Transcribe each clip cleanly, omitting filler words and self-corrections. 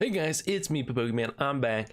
Hey guys, it's me, Pokemon. I'm back.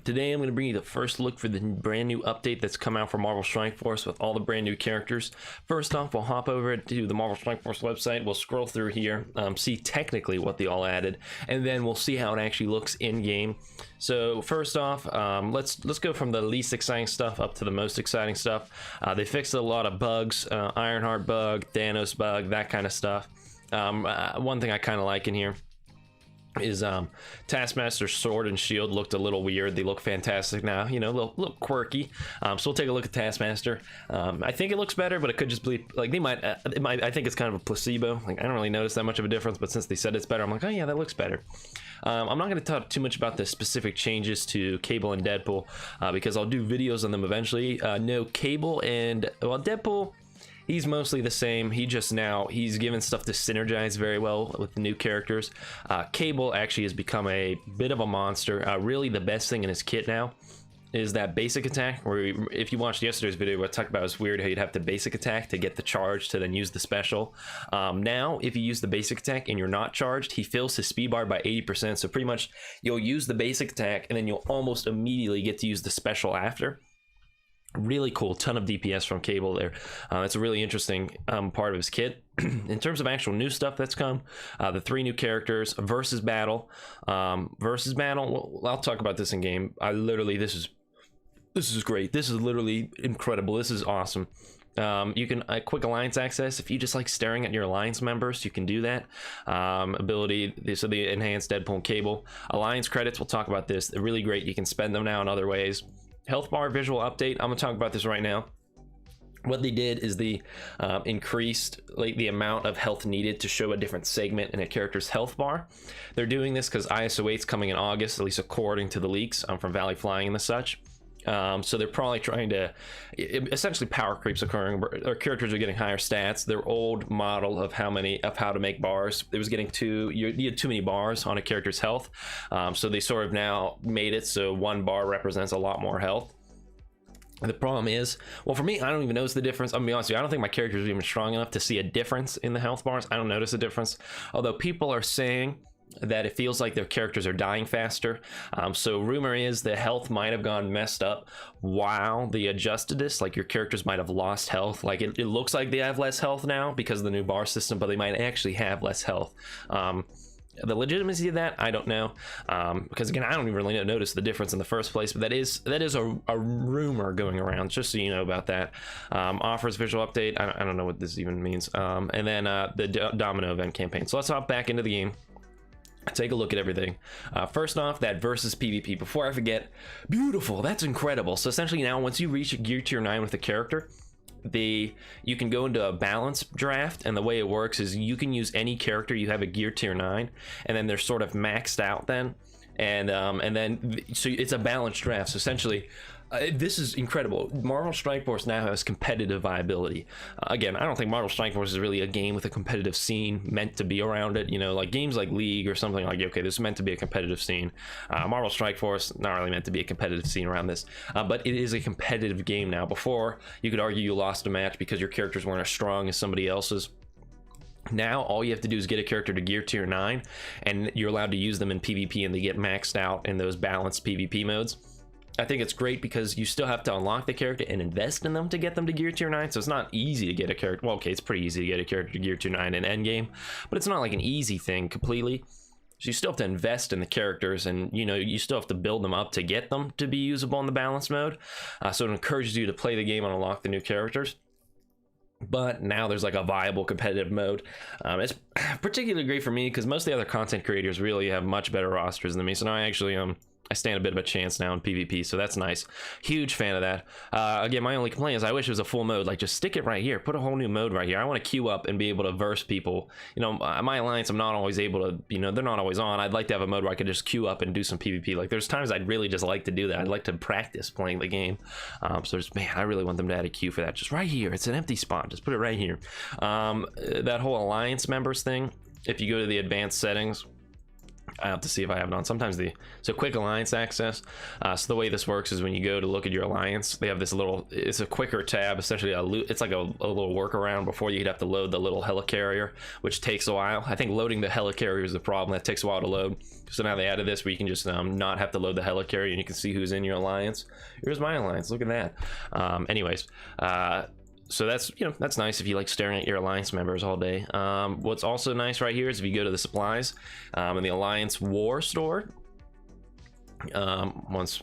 Today I'm going to bring you the first look for the brand new update that's come out for Marvel Strike Force with all the brand new characters. First off, we'll hop over to the Marvel Strike Force website. We'll scroll through here, see technically what they all added, and then we'll see how it actually looks in game. So first off, let's go from the least exciting stuff up to the most exciting stuff. They fixed a lot of bugs, Ironheart bug, Thanos bug, that kind of stuff. One thing I kind of like in here is Taskmaster's sword and shield looked a little weird. They look fantastic now, you know, a little quirky. So we'll take a look at Taskmaster. I think it looks better, but it could just be like I think it's kind of a placebo. Like I don't really notice that much of a difference, but since they said it's better, I'm like, oh yeah, that looks better. I'm not going to talk too much about the specific changes to Cable and Deadpool because I'll do videos on them eventually. No, Cable and Deadpool, he's mostly the same. He's given stuff to synergize very well with the new characters. Cable actually has become a bit of a monster. Really the best thing in his kit now is that basic attack, where if you watched yesterday's video, I talked about it's weird how you'd have to basic attack to get the charge to then use the special. Now if you use the basic attack and you're not charged, he fills his speed bar by 80%, so pretty much you'll use the basic attack and then you'll almost immediately get to use the special after. Really cool, ton of DPS from Cable there. That's a really interesting part of his kit. In terms of actual new stuff that's come, the 3 new characters, versus battle. Well, I'll talk about this in game. This is great. This is literally incredible. This is awesome. You can quick alliance access. If you just like staring at your alliance members, you can do that. Ability, so the enhanced Deadpool and Cable alliance credits, we'll talk about this. They're really great. You can spend them now in other ways. Health bar visual update, I'm gonna talk about this right now. What they did is they increased the amount of health needed to show a different segment in a character's health bar. They're doing this because ISO 8's coming in August, at least according to the leaks from Valley Flying and the such. So they're probably trying to essentially power creeps occurring. Our characters are getting higher stats. Their old model of how to make bars, it was getting you needed too many bars on a character's health. So they sort of now made it so 1 bar represents a lot more health. The problem is, well, for me, I don't even notice the difference. I'm gonna be honest with you, I don't think my characters are even strong enough to see a difference in the health bars. I don't notice a difference, although people are saying that it feels like their characters are dying faster. So rumor is the health might have gone messed up while they adjusted this. Like your characters might have lost health. Like it looks like they have less health now because of the new bar system, but they might actually have less health. The legitimacy of that, I don't know, because again, I don't even really notice the difference in the first place, but that is a rumor going around, just so you know about that. Offers visual update, I don't know what this even means. And then the Domino event campaign. So let's hop back into the game, take a look at everything. First off, that versus PvP. Before I forget, beautiful, that's incredible. So essentially now, once you reach gear tier 9 with a character, you can go into a balance draft, and the way it works is you can use any character you have a gear tier 9, and then they're sort of maxed out then, and then so it's a balanced draft. So essentially this is incredible. Marvel Strike Force now has competitive viability. Again, I don't think Marvel Strike Force is really a game with a competitive scene meant to be around it. You know, like games like League or something like, okay, this is meant to be a competitive scene. Marvel Strike Force, not really meant to be a competitive scene around this, but it is a competitive game now. Before, you could argue you lost a match because your characters weren't as strong as somebody else's. Now all you have to do is get a character to gear tier 9, and you're allowed to use them in PvP, and they get maxed out in those balanced PvP modes. I think it's great because you still have to unlock the character and invest in them to get them to gear tier 9, so it's not easy to get a character. Well, okay, it's pretty easy to get a character to gear tier 9 in endgame, but it's not like an easy thing completely. So you still have to invest in the characters, and you know, you still have to build them up to get them to be usable in the balance mode. So it encourages you to play the game and unlock the new characters. But now there's like a viable competitive mode. It's particularly great for me because most of the other content creators really have much better rosters than me, so now I stand a bit of a chance now in PvP, so that's nice. Huge fan of that. Again, my only complaint is I wish it was a full mode. Like, just stick it right here. Put a whole new mode right here. I want to queue up and be able to verse people. You know, my alliance, I'm not always able to, you know, they're not always on. I'd like to have a mode where I could just queue up and do some PvP. Like, there's times I'd really just like to do that. I'd like to practice playing the game. Man, I really want them to add a queue for that. Just right here. It's an empty spot. Just put it right here. That whole alliance members thing, if you go to the advanced settings, I have to see if I have it on. Sometimes so quick alliance access. So the way this works is when you go to look at your alliance, they have this little, it's a quicker tab, essentially it's like a little workaround before you'd have to load the little helicarrier, which takes a while. I think loading the helicarrier is the problem. That takes a while to load. So now they added this where you can just not have to load the helicarrier and you can see who's in your alliance. Here's my alliance. Look at that. Anyways, so that's, you know, that's nice if you like staring at your alliance members all day. What's also nice right here is if you go to the supplies in the alliance war store, once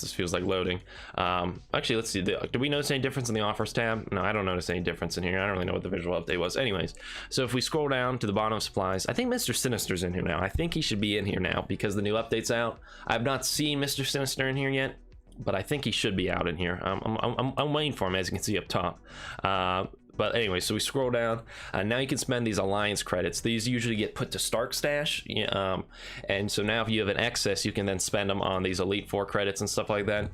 this feels like loading, actually let's see, do we notice any difference in the offers tab? No, I don't notice any difference in here. I don't really know what the visual update was. Anyways, so if we scroll down to the bottom of supplies, I think Mr. Sinister's in here now. I think he should be in here now because the new update's out. I've not seen Mr. Sinister in here yet, but I think he should be out in here. I'm waiting for him, as you can see up top. But anyway, so we scroll down. Now you can spend these alliance credits. These usually get put to Stark Stash. And so now if you have an excess, you can then spend them on these Elite 4 credits and stuff like that.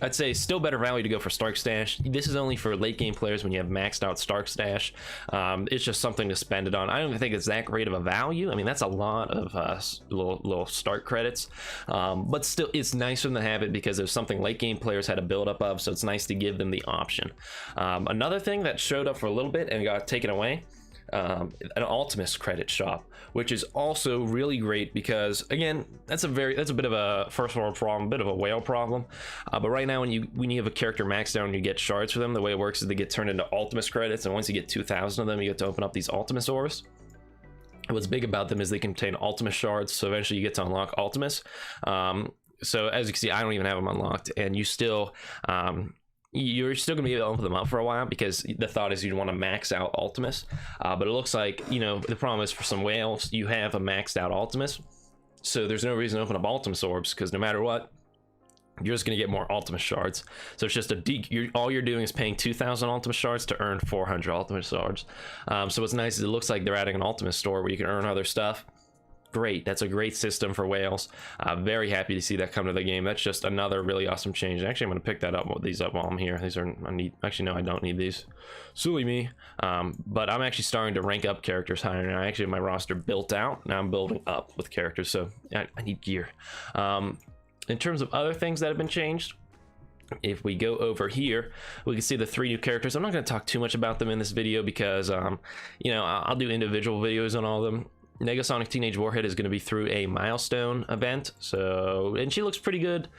I'd say still better value to go for Stark Stash. This is only for late game players when you have maxed out Stark Stash. It's just something to spend it on. I don't even think it's that great of a value. I mean, that's a lot of little Stark credits, but still it's nicer than to have it because there's something late game players had a build up of, so it's nice to give them the option. Another thing that showed up for a little bit and got taken away, an Ultimus credit shop, which is also really great because again, that's a bit of a first world problem, a bit of a whale problem. But right now when you have a character maxed out and you get shards for them, the way it works is they get turned into Ultimus credits, and once you get 2,000 of them, you get to open up these Ultimus orbs. What's big about them is they contain Ultimus shards, so eventually you get to unlock Ultimus. So as you can see, I don't even have them unlocked, and you're still gonna be able to open them up for a while because the thought is you want to max out Ultimus. But it looks like, you know, the problem is for some whales, you have a maxed out Ultimus, so there's no reason to open up Ultimus orbs because no matter what, you're just gonna get more Ultimus shards. So it's just all you're doing is paying 2,000 Ultimus shards to earn 400 Ultimus shards. So what's nice is it looks like they're adding an Ultimus store where you can earn other stuff. Great, that's a great system for whales. Very happy to see that come to the game. That's just another really awesome change. Actually, I'm going to pick that up, these up while I'm here. These are, actually no, I don't need these. Silly me. But I'm actually starting to rank up characters higher now. I actually have my roster built out. Now I'm building up with characters, so I need gear. In terms of other things that have been changed, if we go over here, we can see the 3 new characters. I'm not going to talk too much about them in this video because, you know, I'll do individual videos on all of them. Negasonic Teenage Warhead is going to be through a milestone event, and she looks pretty good.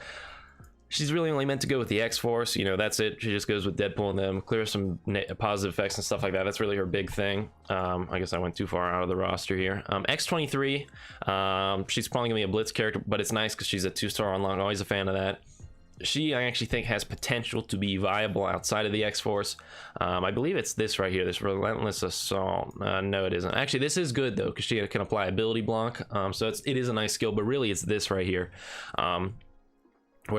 She's really only meant to go with the X-Force, you know, that's it. She just goes with Deadpool and them, clear some positive effects and stuff like that. That's really her big thing. I guess I went too far out of the roster here. X-23, she's probably gonna be a Blitz character, but it's nice because she's a 2-star unlock. Always a fan of that. She, I actually think, has potential to be viable outside of the X-Force. I believe it's this right here, this Relentless Assault. No, it isn't. Actually, this is good, though, because she can apply Ability Block. So it is a nice skill, but really it's this right here. Where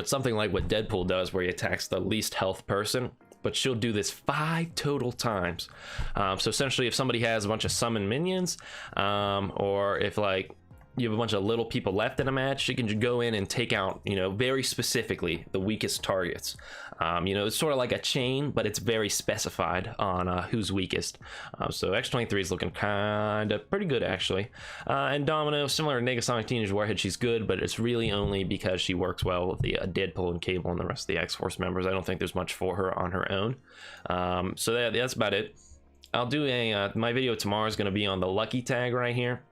it's something like what Deadpool does, where he attacks the least health person. But she'll do this 5 total times. So essentially, if somebody has a bunch of summon minions, or if, like, you have a bunch of little people left in a match, you can go in and take out, you know, very specifically the weakest targets. You know, it's sort of like a chain, but it's very specified on who's weakest. So X-23 is looking kind of pretty good, actually. And Domino, similar to Negasonic Teenage Warhead, she's good, but it's really only because she works well with the Deadpool and Cable and the rest of the X-Force members. I don't think there's much for her on her own. So that's about it. I'll do my video tomorrow is going to be on the Lucky tag right here,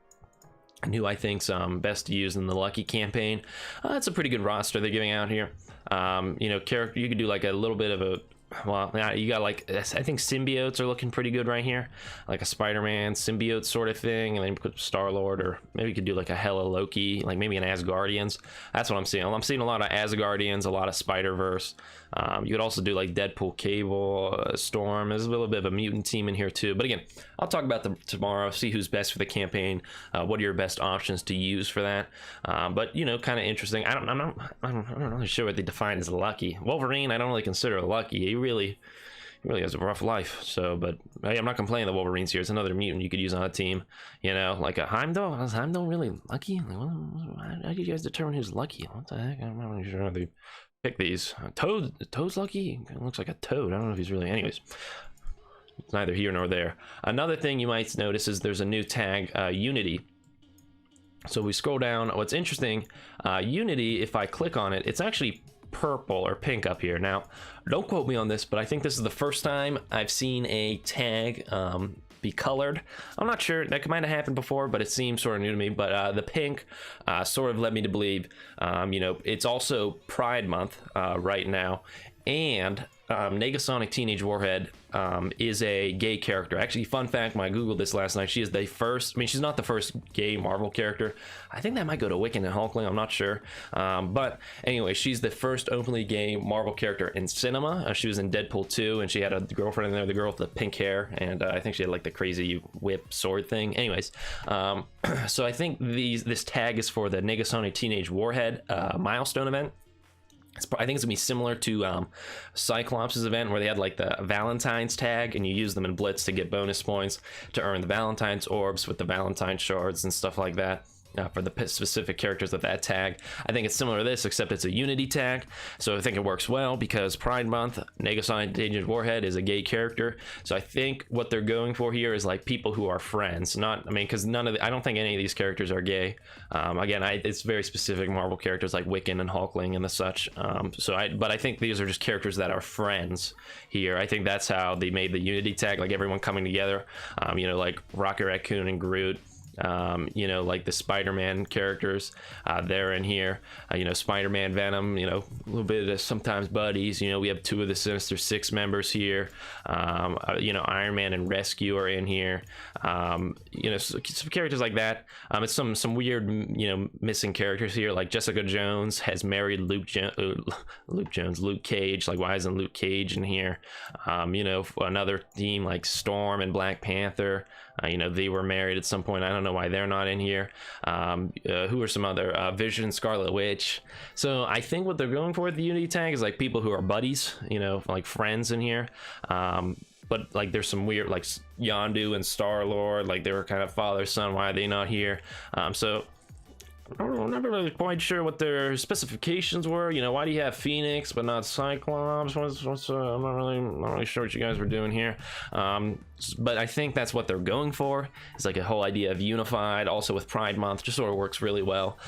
and who I think's best to use in the Lucky campaign. It's a pretty good roster they're giving out here. You know, character, you could do like a little bit of a, well, yeah, you got like, I think symbiotes are looking pretty good right here, like a Spider-Man symbiote sort of thing, and then put Star-Lord, or maybe you could do like a Hella Loki, like maybe an Asgardians. That's what I'm seeing. I'm seeing a lot of Asgardians, a lot of Spider-Verse. You could also do like Deadpool, Cable, Storm. There's a little bit of a mutant team in here too. But again, I'll talk about them tomorrow, see who's best for the campaign, what are your best options to use for that. But you know, kind of interesting. I'm not really sure what they define as lucky. Wolverine, I don't really consider lucky. He really has a rough life. So, but hey, I'm not complaining that Wolverine's here. It's another mutant you could use on a team. You know, like a Heimdall. Is Heimdall really lucky? Like, how do you guys determine who's lucky? What the heck? I'm not really sure how they pick these. Toad's lucky? It looks like a toad. I don't know if he's really. Anyways, it's neither here nor there. Another thing you might notice is there's a new tag, Unity. So we scroll down. What's interesting, Unity, if I click on it, it's actually purple or pink up here. Now, don't quote me on this, but I think this is the first time I've seen a tag be colored. I'm not sure, that might have happened before, but it seems sort of new to me. But the pink sort of led me to believe, you know, it's also Pride Month right now, and Negasonic Teenage Warhead is a gay character. Actually, fun fact, when I googled this last night, she is the first, I mean, she's not the first gay Marvel character. I think that might go to Wiccan and Hulkling, I'm not sure. But anyway, she's the first openly gay Marvel character in cinema. She was in Deadpool 2, and she had a girlfriend in there, the girl with the pink hair, and I think she had like the crazy whip sword thing. Anyways, so I think this tag is for the Negasonic Teenage Warhead milestone event. I think it's gonna be similar to Cyclops' event, where they had like the Valentine's tag, and you use them in Blitz to get bonus points to earn the Valentine's orbs with the Valentine shards and stuff like that. For the specific characters of that tag. I think it's similar to this, except it's a Unity tag, so I think it works well because Pride Month, Negasonic Teenage Warhead is a gay character, so I think what they're going for here is like people who are friends, not, I mean, because I don't think any of these characters are gay. Again, it's very specific Marvel characters like Wiccan and Hulkling and the such, but I think these are just characters that are friends here. I think that's how they made the Unity tag, like everyone coming together, you know, like Rocket Raccoon and Groot. You know, like the Spider-Man characters, they're in here. You know, Spider-Man, Venom, you know, a little bit of sometimes buddies. You know, we have 2 of the Sinister Six members here. You know, Iron Man and Rescue are in here. You know, some characters like that. It's some weird, you know, missing characters here. Like Jessica Jones has married Luke Cage. Like, why isn't Luke Cage in here? You know, another team like Storm and Black Panther. You know, they were married at some point. I don't know why they're not in here. Who are some other? Vision, Scarlet Witch. So I think what they're going for with the Unity tag is like people who are buddies, you know, like friends in here. But like there's some weird, like Yondu and Star-Lord, like they were kind of father son. Why are they not here? So I'm never really quite sure what their specifications were. You know, why do you have Phoenix but not Cyclops? I'm not really sure what you guys were doing here. But I think that's what they're going for. It's like a whole idea of unified, also with Pride Month, just sort of works really well.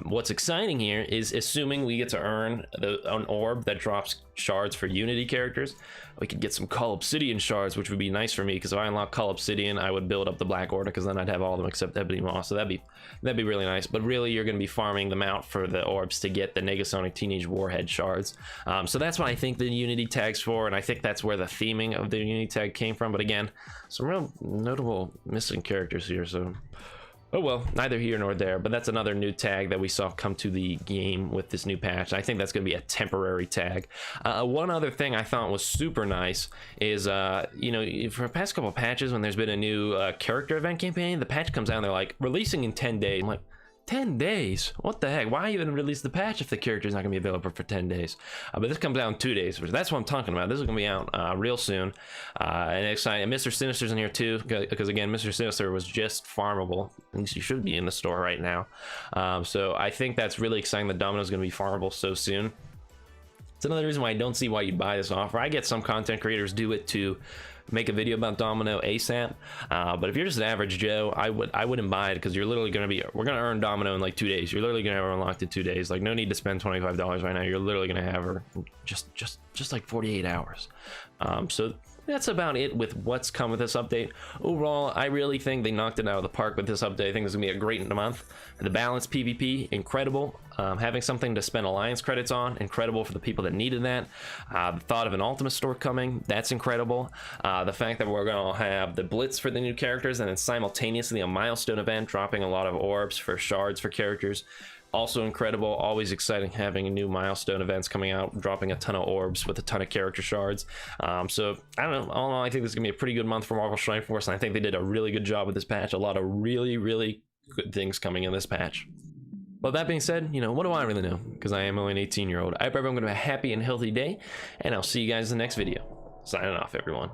What's exciting here is assuming we get to earn an orb that drops shards for Unity characters, we could get some Cull Obsidian shards, which would be nice for me, because if I unlock Cull Obsidian, I would build up the Black Order, because then I'd have all of them except Ebony Moss, so that'd be really nice. But really, you're going to be farming them out for the orbs to get the Negasonic Teenage Warhead shards. So that's what I think the Unity tag's for, and I think that's where the theming of the Unity tag came from. But again, some real notable missing characters here, so oh well, neither here nor there. But that's another new tag that we saw come to the game with this new patch. I think that's going to be a temporary tag. One other thing I thought was super nice is, you know, for the past couple patches, when there's been a new character event campaign, the patch comes out and they're like, releasing in 10 days. I'm like, 10 days? What the heck? Why even release the patch if the character's not going to be available for 10 days? But this comes out in 2 days, which that's what I'm talking about. This is going to be out real soon. And exciting. Mr. Sinister's in here too, because again, Mr. Sinister was just farmable. At least he should be in the store right now. So I think that's really exciting that Domino's going to be farmable so soon. It's another reason why I don't see why you'd buy this offer. I get some content creators do it to make a video about Domino ASAP, but if you're just an average Joe, I wouldn't buy it, because you're literally going to be, we're going to earn Domino in like 2 days. You're literally going to have her unlocked in 2 days. Like, no need to spend $25 right now. You're literally going to have her just like 48 hours. So that's about it with what's come with this update. Overall, I really think they knocked it out of the park with this update. I think this is gonna be a great month. The balanced PvP, incredible. Having something to spend alliance credits on, incredible for the people that needed that. The thought of an ultimate store coming, that's incredible. The fact that we're gonna have the blitz for the new characters, and then simultaneously a milestone event dropping a lot of orbs for shards for characters, also incredible. Always exciting having new milestone events coming out, dropping a ton of orbs with a ton of character shards. So I don't know, all in all, I think this is gonna be a pretty good month for Marvel Strike Force, and I think they did a really good job with this patch. A lot of really good things coming in this patch. But that being said, you know, what do I really know? Because I am only an 18-year-old. I hope everyone gonna have a happy and healthy day, and I'll see you guys in the next video. Signing off, everyone.